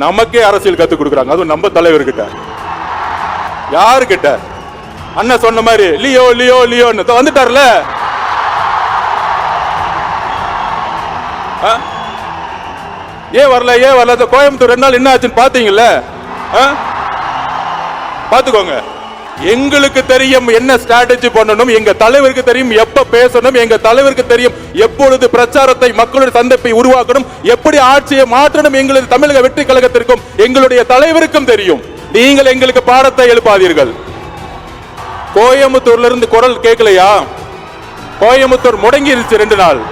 நமக்கே அரசியல் கத்துக் கொடுக்குறாங்க, அதுவும் நம்ம தலைவர்கிட்ட. யாருக்கிட்ட? அண்ணன் சொன்ன மாதிரி லியோ லியோ லியோன்னு வந்துட்டார்ல. ஏன் வரல ஏன் வரல? கோயம்புத்தூர் 2 நாள் என்ன ஆச்சுன்னு பாத்தீங்கல்ல? பாத்துக்கோங்க. எங்களுக்கு தெரியும் என்ன ஸ்ட்ராட்டஜி பண்ணணும், எங்க தலைவருக்கு தெரியும் எப்ப பேசணும், எங்க தலைவருக்கு தெரியும் எப்பொழுது பிரச்சாரத்தை மக்களுடைய சந்திப்பை உருவாக்கணும், எப்படி ஆட்சியை மாற்றணும். எங்களது தமிழக வெற்றி கழகத்திற்கும் எங்களுடைய தலைவருக்கும் தெரியும். நீங்கள் எங்களுக்கு பாடத்தை எழுப்பாதீர்கள். கோயம்புத்தூர்ல இருந்து குரல் கேட்கலையா? கோயம்புத்தூர் முடங்கிருச்சு 2 நாள்.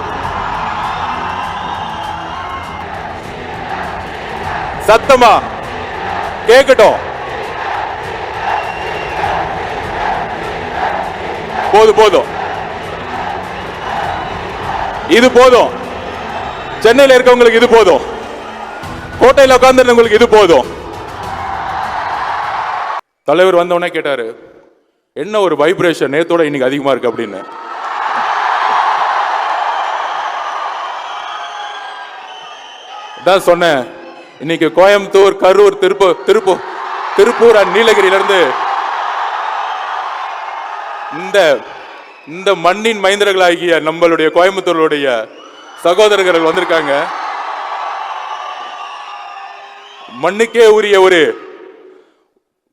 சத்தமா கேட்கட்டும். போதும், இது போதும். சென்னையில் இருக்கவங்களுக்கு இது போதும், கோட்டையில் உட்கார்ந்து இது போதும். தலைவர் வந்த உடனே கேட்டாரு, என்ன ஒரு வைப்ரேஷன் நேத்தோட இன்னைக்கு அதிகமா இருக்கு அப்படின்னு. தான் சொன்னேன், இன்னைக்கு கோயம்புத்தூர், கரூர், திருப்பூர் அண்ட் நீலகிரியில இருந்து இந்த மண்ணின் மைந்தர்களாகிய நம்மளுடைய கோயம்புத்தூருடைய சகோதரர்கள் வந்திருக்காங்க. மண்ணுக்கே உரிய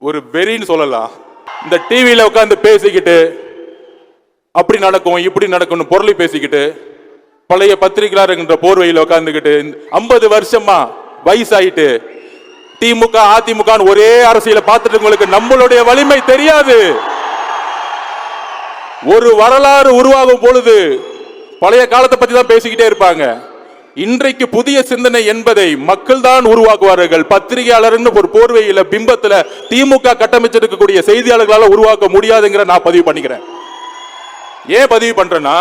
ஒரு வெறின்னு சொல்லலாம். இந்த டிவியில உட்கார்ந்து பேசிக்கிட்டு அப்படி நடக்கும் இப்படி நடக்கும் பொருளை பேசிக்கிட்டு பழைய பத்திரிகையாளர் போர்வையில் உட்கார்ந்துக்கிட்டு 50 வருஷமா வயசாயிட்டு திமுக அதிமுக ஒரே அரசியலை பார்த்துட்டு உங்களுக்கு நம்மளுடைய வலிமை தெரியாது. ஒரு வரலாறு உருவாகும் பொழுது பழைய காலத்தை பத்தி தான் பேசிக்கிட்டே இருப்பாங்க. இன்றைக்கு புதிய சிந்தனை என்பதை மக்கள் தான் உருவாக்குவார்கள். பத்திரிகையாளர்னு ஒரு போர்வையில பிம்பத்துல திமுக கட்டமைச்சிருக்கக்கூடிய செய்தியாளர்களால உருவாக்க முடியாதுங்கிற நான் பதிவு பண்ணிக்கிறேன். ஏன் பதிவு பண்றேன்னா,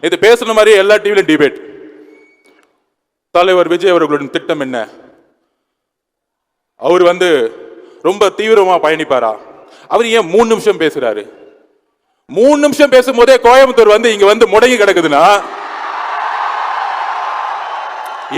இது பேசுன மாதிரி எல்லா டிவிலையும் டிபேட். தலைவர் விஜய் அவர்களுடைய திட்டம் என்ன? அவர் ரொம்ப தீவிரமா பயணிப்பாரா? அவர் ஏன் 3 நிமிஷம் பேசுறாரு? 3 நிமிஷம் பேசும்போதே கோயம்புத்தூர் இங்க முடங்கி கிடக்குதுன்னா,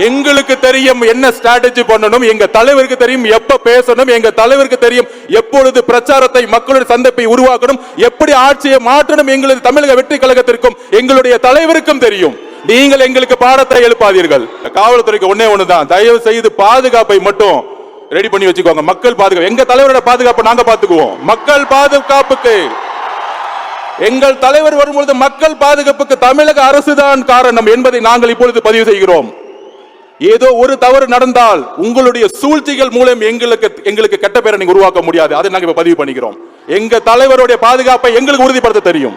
எங்களுக்கு தெரியும் என்ன ஸ்ட்ராட்டஜி பண்ணணும், எங்க தலைவருக்கு தெரியும் எப்ப பேசணும், எங்க தலைவருக்கு தெரியும் எப்பொழுது பிரச்சாரத்தை மக்களுடைய சந்திப்பை உருவாக்கணும், எப்படி ஆட்சியை மாற்றணும். எங்களது தமிழக வெற்றி கழகத்திற்கும் எங்களுடைய தலைவருக்கும் தெரியும். நீங்கள் எங்களுக்கு பாடத்தை எழுப்பாதீர்கள். காவல்துறைக்கு ஒண்ணுதான், தயவு செய்து பாதுகாப்பை மட்டும் ரெடி பண்ணி வச்சுக்கோங்க. மக்கள் பாதுகாப்பு, எங்க தலைவரோட பாதுகாப்பு நாங்க பாத்துக்குவோம். மக்கள் பாதுகாப்புக்கு எங்கள் தலைவர் வரும்பொழுது மக்கள் பாதுகாப்புக்கு தமிழக அரசுதான் காரணம் என்பதை நாங்கள் இப்பொழுது பதிவு செய்கிறோம். ஏதோ ஒரு தவறு நடந்தால் உங்களுடைய சூழ்ச்சிகள் மூலம் எங்களுக்கு கெட்ட பேரை நீங்க உருவாக்க முடியாது. அதை நாங்க பதிவு பண்ணிக்கிறோம். எங்க தலைவருடைய பாதுகாப்பை எங்களுக்கு உறுதிப்படுத்த தெரியும்.